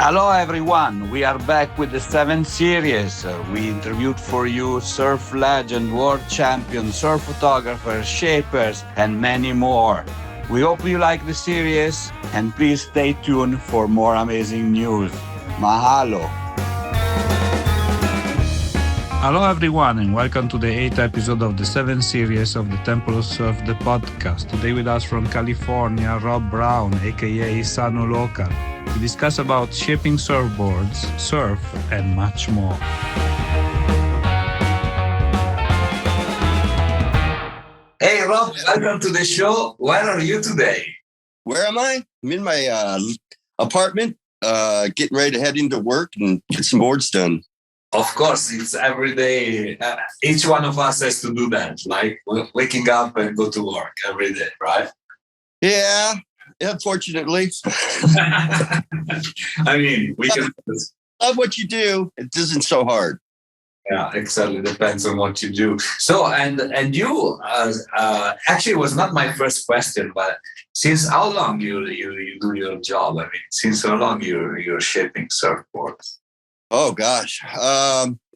Hello everyone, we are back with the 7th series. We interviewed for you surf legend, world champion, surf photographers, shapers, and many more. We hope you like the series and please stay tuned for more amazing news. Mahalo. Hello everyone and welcome to the 8th episode of the 7th series of the Temple of Surf, the podcast. Today with us from California, Rob Brown, aka San Onofre, to discuss about shaping surfboards, surf, and much more. Hey Rob, welcome to the show. Where are you today? Where am I? I'm in my apartment, getting ready to head into work and get some boards done. Of course, it's every day. Each one of us has to do that, like waking up and go to work every day, right? Yeah, unfortunately. I mean, we can love what you do. It isn't so hard. Yeah, exactly. Depends on what you do. So, and you actually it was not my first question, but since how long you do your job? I mean, since how long you're shaping surfboards? Oh gosh,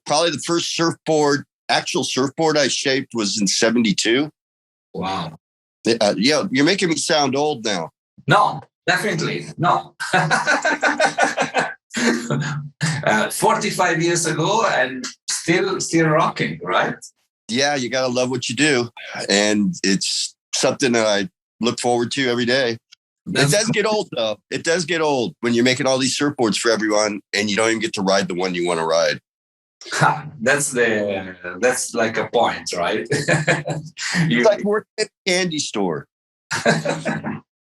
probably the first actual surfboard I shaped was in '72. Wow. Yeah, you're making me sound old now. No, definitely no. 45 years ago and still rocking, right? Yeah, you gotta love what you do, and it's something that I look forward to every day. It does get old, though. It does get old when you're making all these surfboards for everyone and you don't even get to ride the one you want to ride. That's like a point, right? It's like working at a candy store.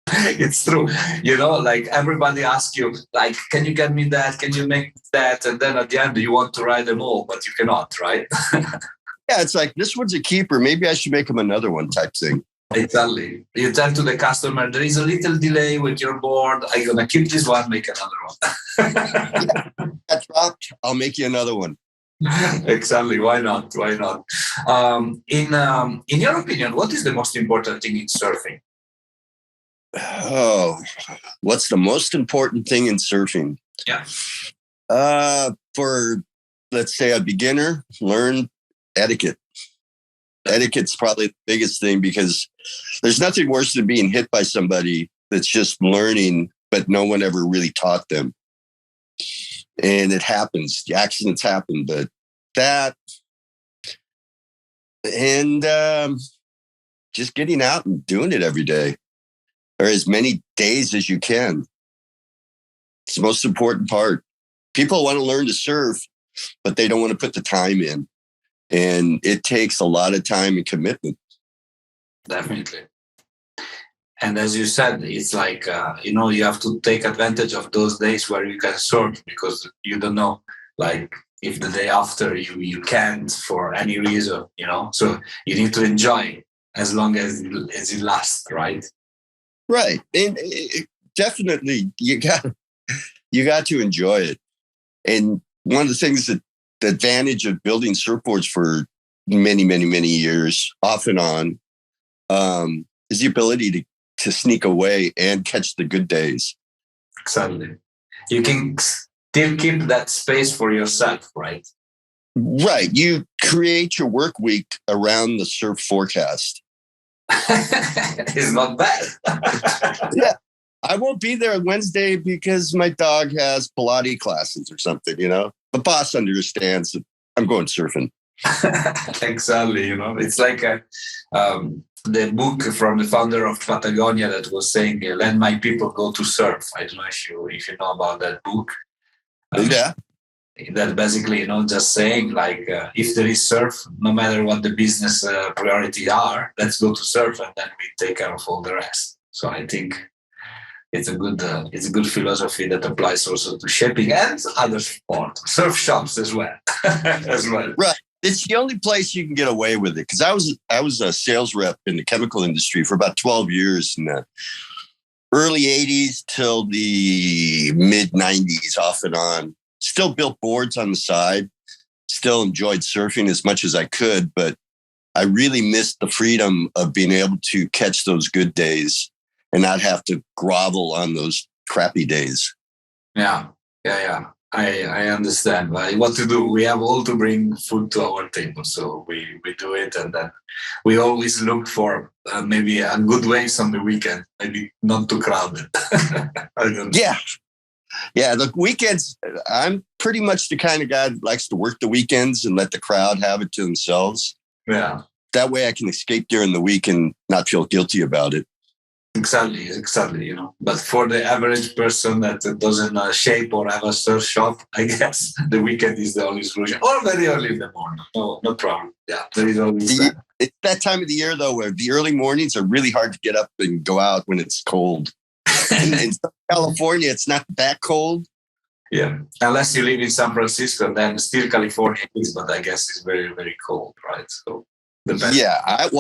It's true. You know, like everybody asks you, like, can you get me that? Can you make that? And then at the end, you want to ride them all, but you cannot, right? Yeah, it's like, this one's a keeper. Maybe I should make him another one type thing. Exactly. You tell to the customer, there is a little delay with your board. I'm going to keep this one, make another one. Yeah, that dropped. I'll make you another one. Exactly. Why not? Why not? In your opinion, what is the most important thing in surfing? Oh, what's the most important thing in surfing? Yeah. For, let's say, a beginner, learn etiquette. Etiquette's probably the biggest thing because there's nothing worse than being hit by somebody that's just learning, but no one ever really taught them. And it happens. The accidents happen, but that and just getting out and doing it every day or as many days as you can. It's the most important part. People want to learn to surf, but they don't want to put the time in. And it takes a lot of time and commitment. Definitely. And as you said, it's like, you have to take advantage of those days where you can surf because you don't know, like, if the day after you can't for any reason, So you need to enjoy as long as it lasts, right? Right. And definitely you got to enjoy it. And one of the things that the advantage of building surfboards for many, many, many years, off and on, is the ability to sneak away and catch the good days. Exactly. You can still keep that space for yourself, right? Right. You create your work week around the surf forecast. It's not bad. Yeah. I won't be there on Wednesday because my dog has Pilates classes or something, The boss understands that I'm going surfing. Exactly. It's like the book from the founder of Patagonia that was saying, let my people go to surf. I don't know if you know about that book. Yeah. That basically, just saying like, if there is surf, no matter what the business priorities are, let's go to surf and then we take care of all the rest. So I think it's a good philosophy that applies also to shaping and other sports, surf shops as well. Right. It's the only place you can get away with it because I was a sales rep in the chemical industry for about 12 years in the early 80s till the mid 90s, off and on. Still built boards on the side. Still enjoyed surfing as much as I could, but I really missed the freedom of being able to catch those good days and not have to grovel on those crappy days. Yeah. Yeah. I understand. But what to do? We have all to bring food to our table, so we do it, and then we always look for maybe a good ways on the weekend, maybe not too crowded. I don't. Yeah. The weekends, I'm pretty much the kind of guy that likes to work the weekends and let the crowd have it to themselves. Yeah. That way I can escape during the week and not feel guilty about it. Exactly. But for the average person that doesn't shape or have a surf shop, I guess the weekend is the only solution, or very early in the morning. No problem. Yeah, there is always that. It's that time of the year, though, where the early mornings are really hard to get up and go out when it's cold. In California, it's not that cold. Yeah, unless you live in San Francisco, then still California is, but I guess it's very, very cold, right? So the best. Yeah, I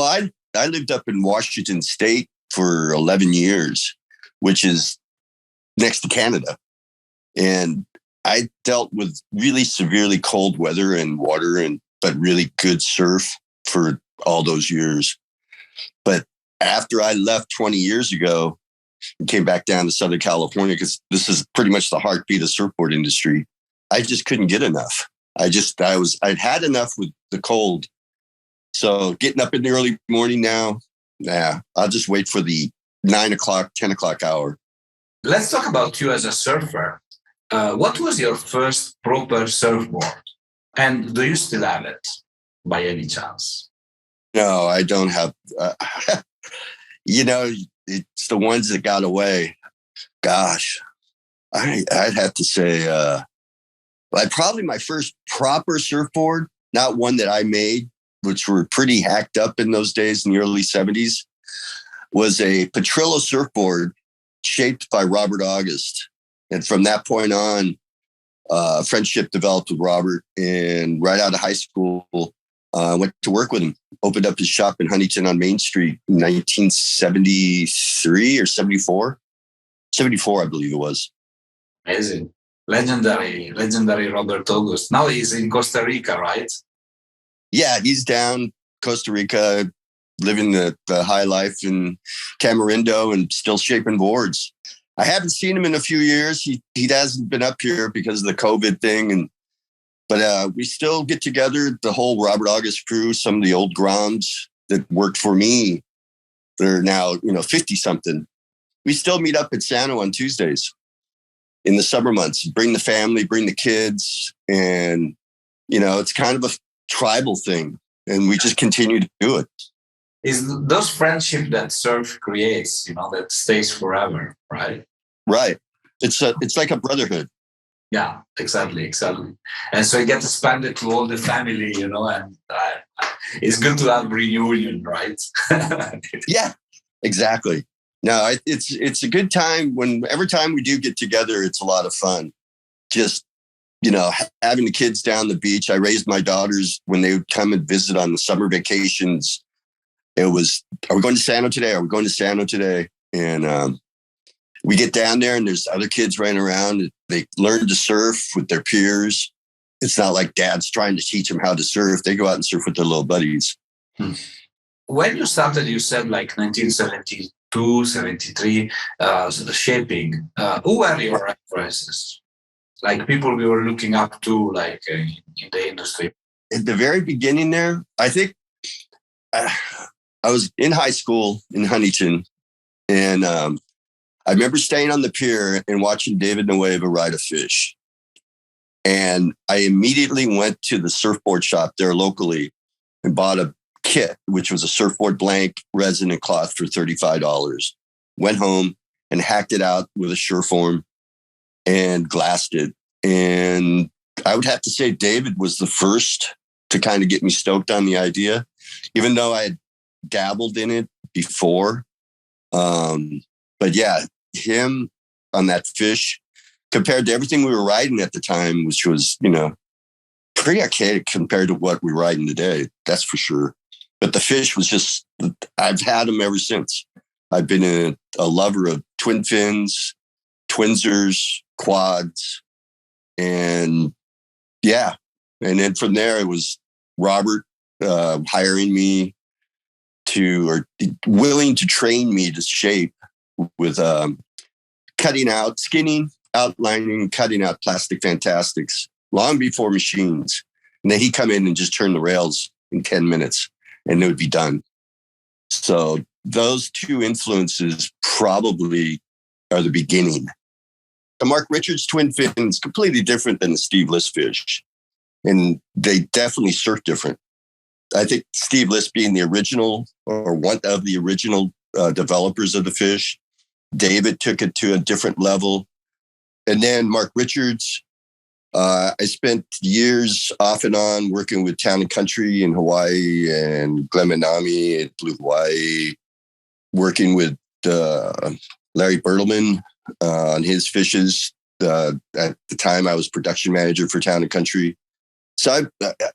lived up in Washington State for 11 years, which is next to Canada. And I dealt with really severely cold weather and water, but really good surf for all those years. But after I left 20 years ago and came back down to Southern California, because this is pretty much the heartbeat of surfboard industry, I just couldn't get enough. I'd had enough with the cold. So getting up in the early morning now, I'll just wait for the 9 o'clock, 10 o'clock hour. Let's talk about you as a surfer. What was your first proper surfboard? And do you still have it by any chance? No, I don't have. It's the ones that got away. Gosh, I'd have to say, probably my first proper surfboard, not one that I made, which were pretty hacked up in those days in the early 70s, was a Petrillo surfboard shaped by Robert August. And from that point on, friendship developed with Robert. And right out of high school, went to work with him, opened up his shop in Huntington on Main Street in 1973 or 74. 74, I believe it was. Amazing. Legendary Robert August. Now he's in Costa Rica, right? Yeah, he's down Costa Rica, living the high life in Tamarindo and still shaping boards. I haven't seen him in a few years. He hasn't been up here because of the COVID thing. But we still get together, the whole Robert August crew, some of the old groms that worked for me. They're now, 50-something. We still meet up at San on Tuesdays in the summer months. Bring the family, bring the kids. And, it's kind of a tribal thing. And we just continue to do it. Is those friendship that surf creates, that stays forever, right? Right. It's like a brotherhood. Yeah, exactly. And so you get to spend it to all the family, and it's good to have reunion, right? Yeah, exactly. No, it's a good time. Every time we do get together, it's a lot of fun. Just, having the kids down the beach. I raised my daughters when they would come and visit on the summer vacations. It was, are we going to San Onofre today? Are we going to San Onofre today? And we get down there and there's other kids running around. They learn to surf with their peers. It's not like dad's trying to teach them how to surf. They go out and surf with their little buddies. When you started, you said like 1972, 73, the shaping. Who were your references? Like people we were looking up to, like in the industry? At the very beginning there, I think I was in high school in Huntington, and I remember staying on the pier and watching David Nueva ride a fish. And I immediately went to the surfboard shop there locally and bought a kit, which was a surfboard blank, resin, and cloth for $35. Went home and hacked it out with a Surform and glassed it. And I would have to say David was the first to kind of get me stoked on the idea, even though I had dabbled in it before. But yeah, him on that fish compared to everything we were riding at the time, which was, pretty archaic compared to what we're riding today. That's for sure. But the fish was just, I've had them ever since. I've been a lover of twin fins, twinsers, quads, and yeah. And then from there, it was Robert hiring me or willing to train me to shape with cutting out, skinning, outlining, cutting out plastic fantastics long before machines. And then he'd come in and just turn the rails in 10 minutes and it would be done. So those two influences probably are the beginning. The Mark Richards twin fin is completely different than the Steve List fish. And they definitely surf different. I think Steve List being the original or one of the original developers of the fish, David took it to a different level. And then Mark Richards, I spent years off and on working with Town and Country in Hawaii and Glen Manami at Blue Hawaii, working with Larry Bertelman on his fishes. At the time, I was production manager for Town and Country. So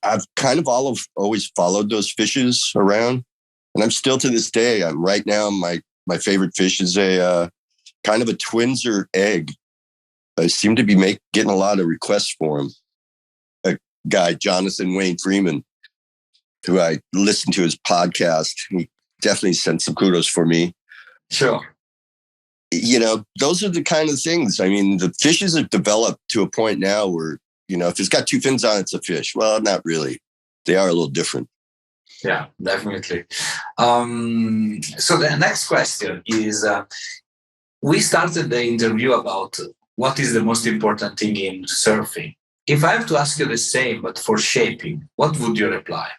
I've kind of always followed those fishes around. And I'm still to this day, right now, my favorite fish is a kind of a twinser egg. I seem to be getting a lot of requests for him. A guy, Jonathan Wayne Freeman, who I listened to his podcast, he definitely sent some kudos for me. Sure. You know, those are the kind of things. I mean, the fishes have developed to a point now where, you know, if it's got two fins on it, it's a fish. Well, not really. They are a little different. Yeah, definitely. So the next question is, we started the interview about what is the most important thing in surfing. If I have to ask you the same, but for shaping, what would you reply?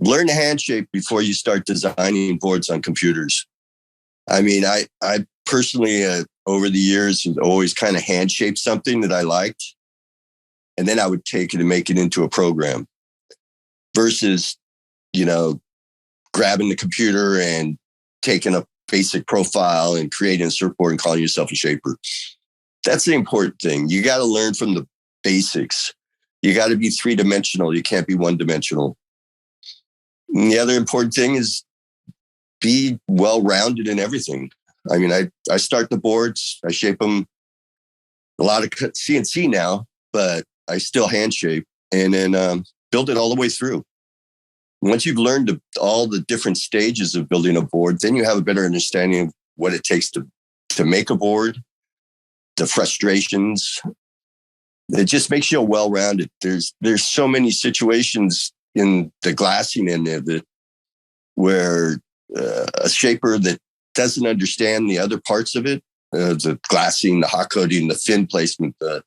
Learn to hand shape before you start designing boards on computers. I mean, I personally, over the years, have always kind of hand shaped something that I liked. And then I would take it and make it into a program versus, you know, grabbing the computer and taking a basic profile and creating a surfboard and calling yourself a shaper. That's the important thing. You got to learn from the basics. You got to be three-dimensional. You can't be one-dimensional. And the other important thing is be well-rounded in everything. I mean, I start the boards. I shape them a lot of CNC now, but I still hand shape and then build it all the way through. Once you've learned all the different stages of building a board, then you have a better understanding of what it takes to make a board, the frustrations. It just makes you well-rounded. There's so many situations in the glassing end of it where a shaper that doesn't understand the other parts of it, the glassing, the hot coating, the fin placement, the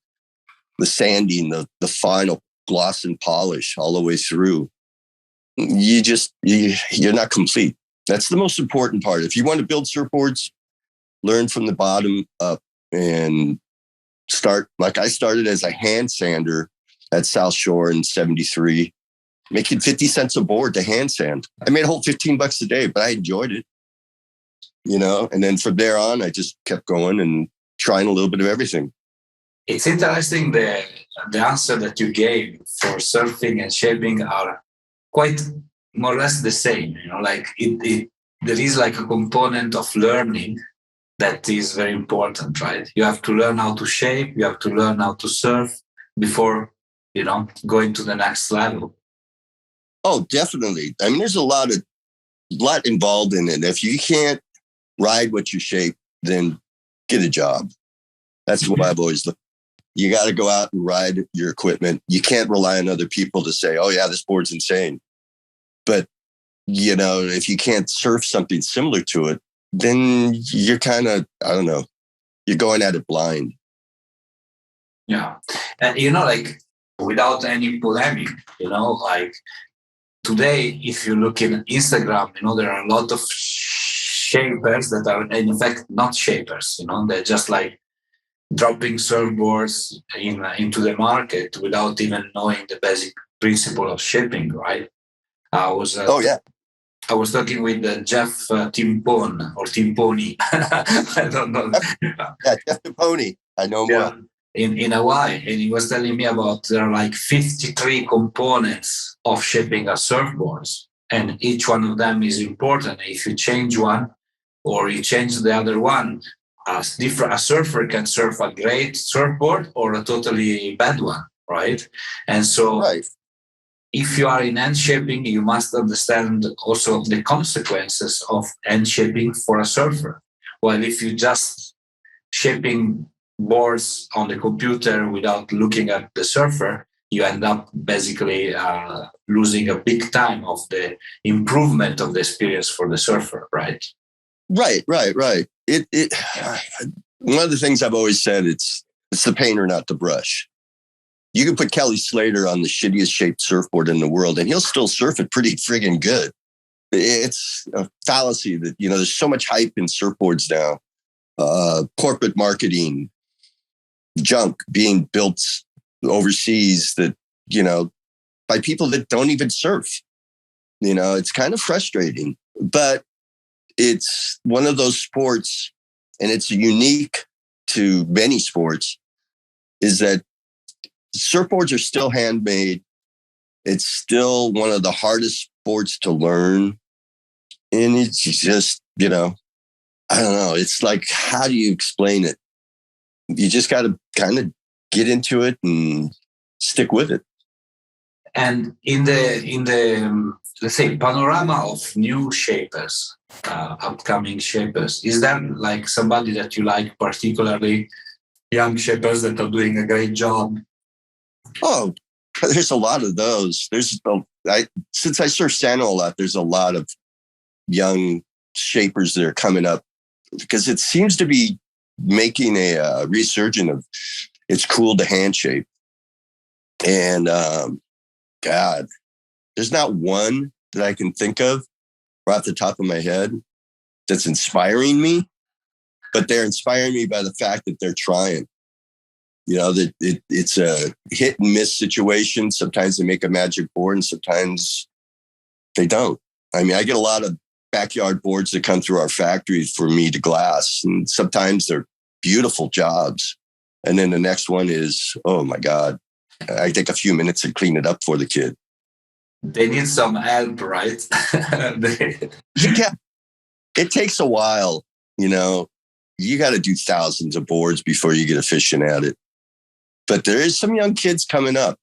sanding, the final gloss and polish all the way through, you're not complete. That's the most important part. If you want to build surfboards, learn from the bottom up and start like I started as a hand sander at South Shore in 73, making 50 cents a board to hand sand. I made a whole $15 a day, but I enjoyed it, you know, and then from there on, I just kept going and trying a little bit of everything. It's interesting the answer that you gave for surfing and shaping are quite more or less the same. You know, like there is like a component of learning that is very important, right? You have to learn how to shape, you have to learn how to surf before, you know, going to the next level. Oh, definitely. I mean, there's a lot involved in it. If you can't ride what you shape, then get a job. That's what I've always looked. You got to go out and ride your equipment. You can't rely on other people to say, oh, yeah, this board's insane. But, you know, if you can't surf something similar to it, then you're kind of, I don't know, you're going at it blind. Yeah. And, you know, like without any polemic, you know, like today, if you look in Instagram, you know, there are a lot of shapers that are in fact not shapers, you know, they're just like dropping surfboards into the market without even knowing the basic principle of shaping, right? I was talking with Jeff Timpone or Timponi. I don't know. Yeah, Jeff Timponi. I know more. In Hawaii, and he was telling me about there are like 53 components of shaping a surfboards, and each one of them is important. If you change one or you change the other one, a surfer can surf a great surfboard or a totally bad one, right? And so if you are in hand shaping, you must understand also the consequences of hand shaping for a surfer. While if you just shaping boards on the computer without looking at the surfer, you end up basically losing a big time of the improvement of the experience for the surfer, right? Right. It one of the things I've always said, it's the painter, not the brush. You can put Kelly Slater on the shittiest shaped surfboard in the world and he'll still surf it pretty friggin' good. It's a fallacy that, there's so much hype in surfboards now. Corporate marketing, junk being built overseas that, by people that don't even surf. It's kind of frustrating, but it's one of those sports, and it's unique to many sports, is that surfboards are still handmade. It's still one of the hardest sports to learn. And it's just, I don't know. It's like, how do you explain it? You just got to kind of get into it and stick with it. And in the let's say panorama of new shapers, upcoming shapers, is there like somebody that you like particularly, young shapers that are doing a great job? Oh, there's a lot of those. Since I surf Sano a lot, there's a lot of young shapers that are coming up because it seems to be making a resurgence of it's cool to hand shape. And God, there's not one that I can think of right off the top of my head that's inspiring me, but they're inspiring me by the fact that they're trying. That it's a hit and miss situation. Sometimes they make a magic board and sometimes they don't. I mean, I get a lot of backyard boards that come through our factory for me to glass, and sometimes they're beautiful jobs. And then the next one is, oh my God, I take a few minutes and clean it up for the kid. They need some help, right? Yeah, it takes a while. You got to do thousands of boards before you get efficient at it. But there is some young kids coming up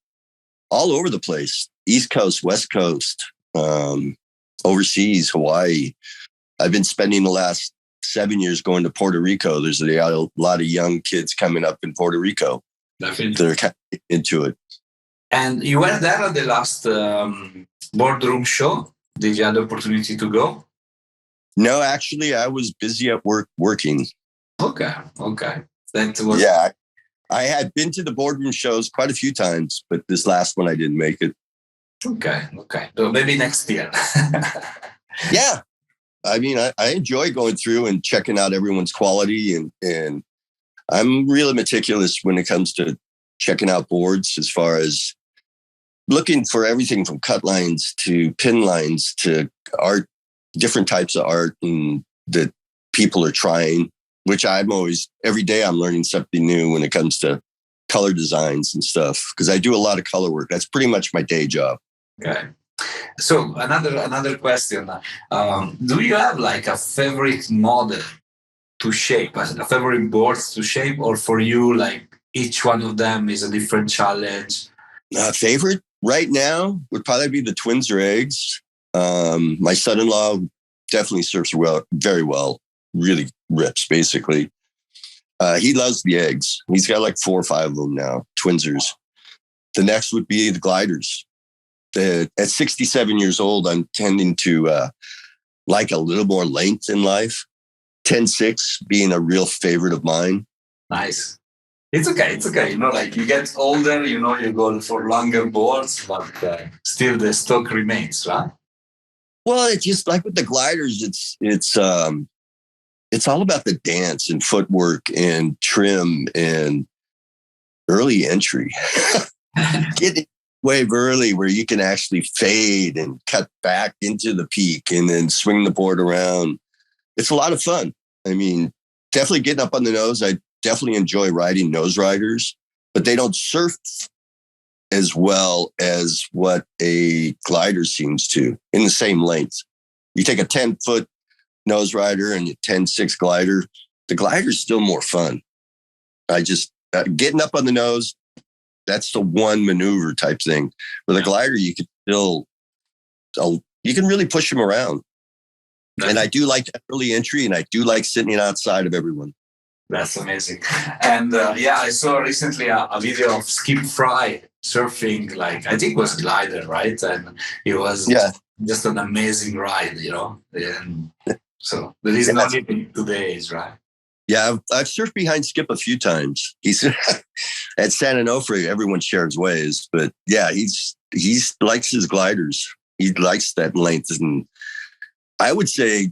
all over the place. East Coast, West Coast, overseas, Hawaii. I've been spending the last 7 years going to Puerto Rico. There's a lot of young kids coming up in Puerto Rico. Definitely. They're kind of into it. And you were there at the last boardroom show. Did you have the opportunity to go? No, actually, I was busy at work working. Okay. That was... Yeah, I had been to the boardroom shows quite a few times, but this last one I didn't make it. Okay. So maybe next year. Yeah. I mean, I enjoy going through and checking out everyone's quality, and I'm really meticulous when it comes to checking out boards as far as looking for everything from cut lines to pin lines to art, different types of art and that people are trying, which every day I'm learning something new when it comes to color designs and stuff, because I do a lot of color work. That's pretty much my day job. Okay. So another question. Do you have like a favorite model to shape, a favorite boards to shape, or for you, like each one of them is a different challenge? Favorite right now would probably be the twins or eggs. My son-in-law definitely surfs very well, really rips basically. He loves the eggs. He's got like 4 or 5 of them now, twinsers. The next would be the gliders. At 67 years old, I'm tending to like a little more length in life. 10-6 being a real favorite of mine. Nice. It's okay. Like you get older, you go for longer boards, but still the stock remains, right? Well, it's just like with the gliders, it's all about the dance and footwork and trim and early entry. Get wave early where you can actually fade and cut back into the peak and then swing the board around. It's a lot of fun. I mean, definitely getting up on the nose. I definitely enjoy riding nose riders, but they don't surf as well as what a glider seems to in the same length. You take a 10-foot nose rider and a 10-6 glider, the glider's still more fun. I just, getting up on the nose, that's the one maneuver type thing. With a glider, you can still, you can really push them around. And I do like that early entry, and I do like sitting outside of everyone. That's amazing. And yeah, I saw recently a video of Skip Fry surfing, like I think it was glider, right? And it was Yeah. just an amazing ride, you know. And so there is no Yeah. limit to days, right? Yeah. I've surfed behind Skip a few times. He's at San Onofre, everyone shares ways, but yeah, he's likes his gliders. He likes that length. And I would say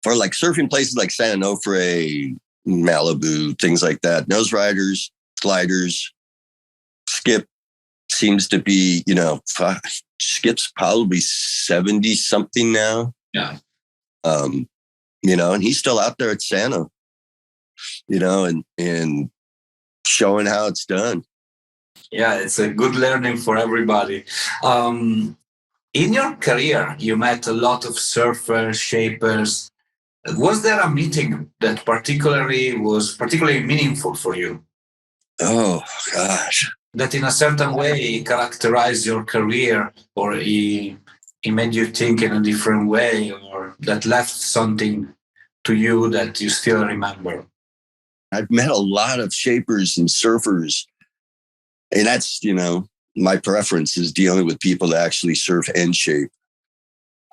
for like surfing places like San Onofre, Malibu, things like that, nose riders, gliders, Skip seems to be, Skip's probably 70 something now. Yeah. And he's still out there at Santa, and showing how it's done. Yeah, it's a good learning for everybody. In your career, you met a lot of surfers, shapers. Was there a meeting that was particularly meaningful for you? Oh, gosh. That in a certain way characterized your career, or he made you think in a different way, or that left something to you that you still remember? I've met a lot of shapers and surfers, and that's, my preference is dealing with people that actually surf and shape.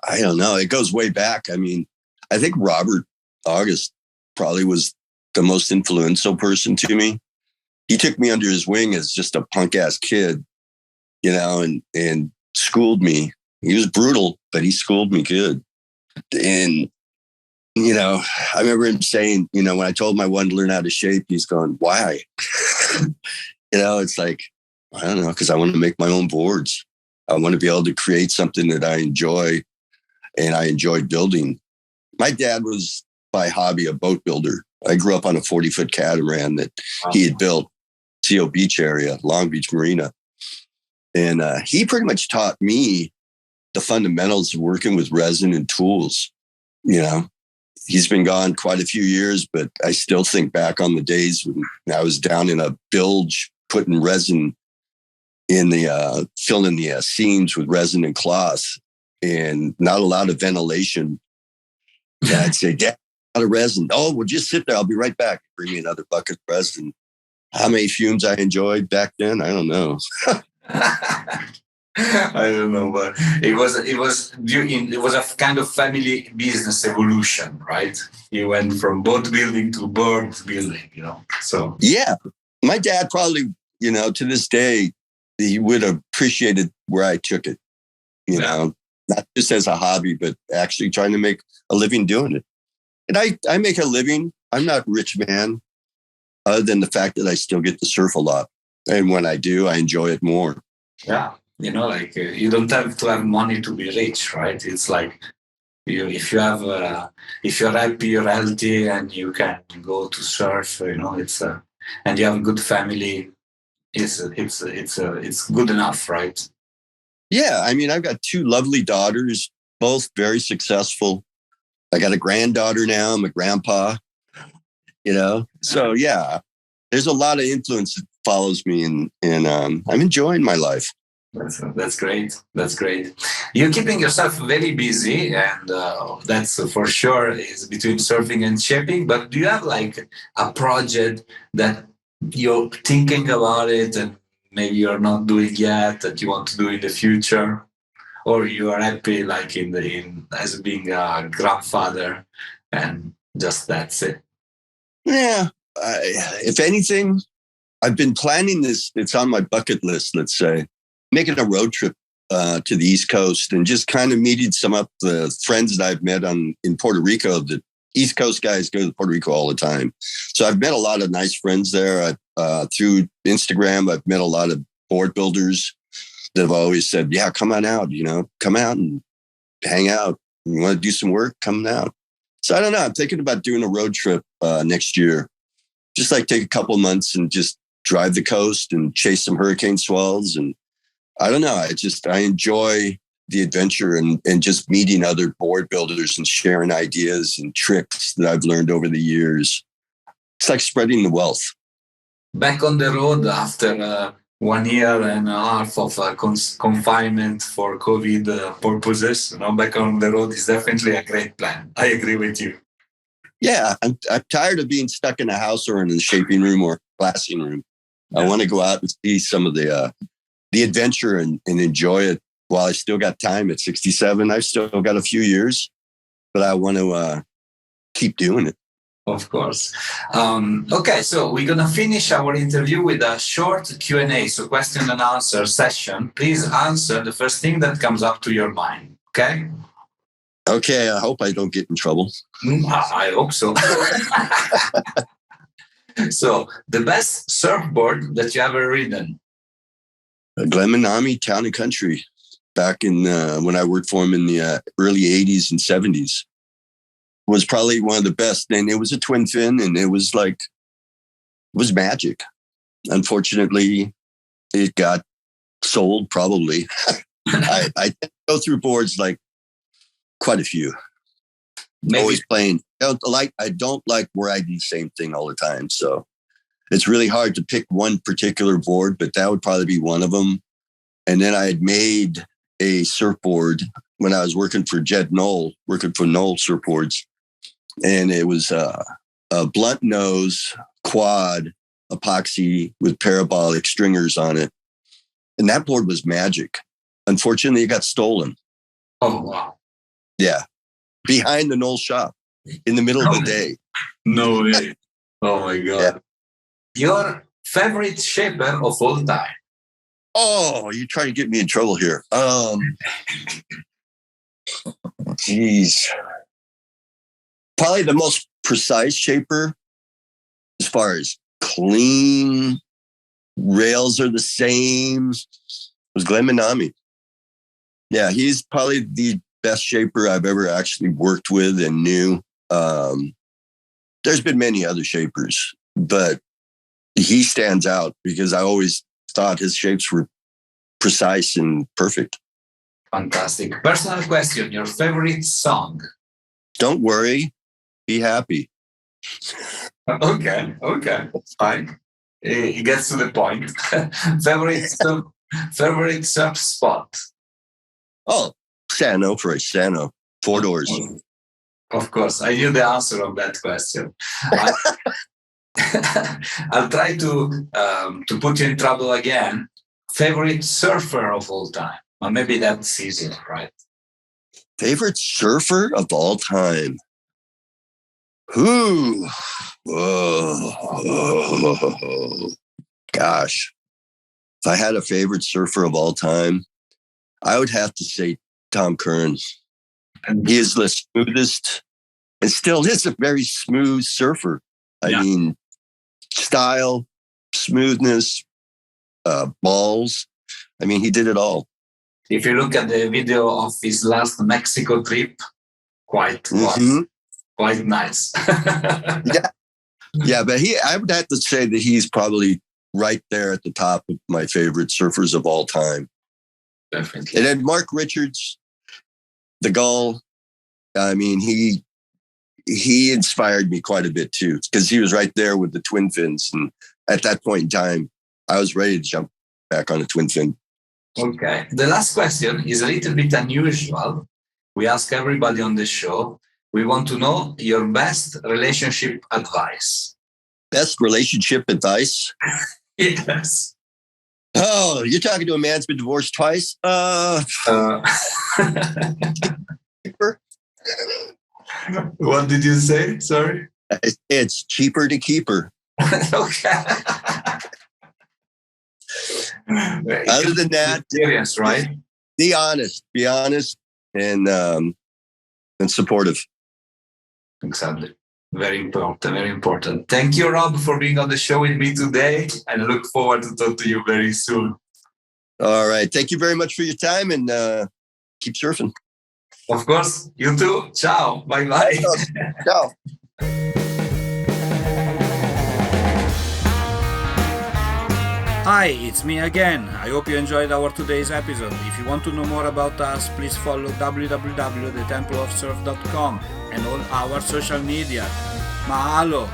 I don't know. It goes way back. I mean, I think Robert August probably was the most influential person to me. He took me under his wing as just a punk ass kid, and schooled me. He was brutal, but he schooled me good. And, I remember him saying, when I told him I wanted to learn how to shape, he's going, why? It's like, I don't know, because I want to make my own boards. I want to be able to create something that I enjoy, and I enjoyed building. My dad was by hobby a boat builder. I grew up on a 40-foot catamaran that he had built, CO Beach area, Long Beach Marina. And he pretty much taught me the fundamentals of working with resin and tools. He's been gone quite a few years, but I still think back on the days when I was down in a bilge putting resin in the, filling the seams with resin and cloth, and not a lot of ventilation. And I'd say, Dad, a lot of resin. Oh, well, just sit there. I'll be right back. Bring me another bucket of resin. How many fumes I enjoyed back then, I don't know. I don't know, but it was a kind of family business evolution, right? You went from boat building to board building, So yeah, my dad probably, to this day, he would have appreciated where I took it, not just as a hobby, but actually trying to make a living doing it. And I make a living. I'm not a rich man, other than the fact that I still get to surf a lot. And when I do, I enjoy it more. Yeah. You don't have to have money to be rich, right? It's like if you're happy, you're healthy, and you can go to surf, and you have a good family, it's good enough, right? Yeah. I mean, I've got two lovely daughters, both very successful. I got a granddaughter now. I'm a grandpa, So yeah, there's a lot of influence that follows me, and I'm enjoying my life. That's great. That's great. You're keeping yourself very busy, and that's for sure is between surfing and shaping. But do you have like a project that you're thinking about it, and maybe you're not doing yet that you want to do in the future, or you are happy like in as being a grandfather, and just that's it? Yeah. If anything, I've been planning this. It's on my bucket list, let's say, making a road trip to the East Coast and just kind of meeting some of the friends that I've met in Puerto Rico. The East Coast guys go to Puerto Rico all the time. So I've met a lot of nice friends there. Through Instagram, I've met a lot of board builders that have always said, yeah, come on out, come out and hang out. You want to do some work, come out. So I don't know. I'm thinking about doing a road trip next year. Just like take a couple months and just drive the coast and chase some hurricane swells. And I don't know. I enjoy the adventure and just meeting other board builders and sharing ideas and tricks that I've learned over the years. It's like spreading the wealth. Back on the road after 1 year and a half of confinement for COVID purposes, back on the road is definitely a great plan. I agree with you. Yeah, I'm tired of being stuck in a house or in the shaping room or glassing room. Yeah. I want to go out and see some of the adventure and enjoy it while I still got time at 67. I've still got a few years, but I want to keep doing it. Of course. Okay, so we're going to finish our interview with a short Q&A, so question and answer session. Please answer the first thing that comes up to your mind, okay? Okay, I hope I don't get in trouble. I hope so. So, the best surfboard that you ever ridden? Glen Minami Town and Country, back in when I worked for him in the early 80s and 70s. Was probably one of the best. And it was a twin fin, and it was magic. Unfortunately, it got sold probably. I go through boards like quite a few. Maybe. Always playing. I don't like where I do the same thing all the time. So it's really hard to pick one particular board, but that would probably be one of them. And then I had made a surfboard when I was working for Jed Knoll, working for Knoll Surfboards. And it was a blunt nose quad epoxy with parabolic stringers on it. And that board was magic. Unfortunately, it got stolen. Oh, wow. Yeah. Behind the Knoll shop in the middle of the day. No way. Oh, my God. Yeah. Your favorite shaper of all time? Oh, you're trying to get me in trouble here. Geez. Probably the most precise shaper as far as clean, rails are the same, was Glen Minami. Yeah, he's probably the best shaper I've ever actually worked with and knew. There's been many other shapers, but he stands out because I always thought his shapes were precise and perfect. Fantastic. Personal question, your favorite song? Don't Worry, Be Happy. Okay, fine. It gets to the point. Favorite surf spot? Oh, San Onofre, 4 doors. Of course, I knew the answer of that question. I'll try to put you in trouble again. Favorite surfer of all time? Or maybe that's easy, right? Favorite surfer of all time? Who? Oh, gosh. If I had a favorite surfer of all time, I would have to say Tom Curran. He is the smoothest and still is a very smooth surfer. I mean, style, smoothness, balls. I mean, he did it all. If you look at the video of his last Mexico trip, quite nice. Yeah, but I would have to say that he's probably right there at the top of my favorite surfers of all time. Definitely. And then Mark Richards, the Gull. I mean, he inspired me quite a bit too, because he was right there with the twin fins, and at that point in time, I was ready to jump back on a twin fin. Okay. The last question is a little bit unusual. We ask everybody on the show. We want to know your best relationship advice. Best relationship advice? Yes. Oh, you're talking to a man's been divorced twice? What did you say? Sorry? It's cheaper to keep her. Okay. Other than that, experience, right? Be honest, and supportive. Exactly. Very important. Thank you, Rob, for being on the show with me today, and I look forward to talk to you very soon. All right. Thank you very much for your time, and keep surfing. Of course. You too. Ciao. Bye-bye. Ciao. Hi, it's me again. I hope you enjoyed our today's episode. If you want to know more about us, please follow www.thetempleofsurf.com and all our social media. Mahalo!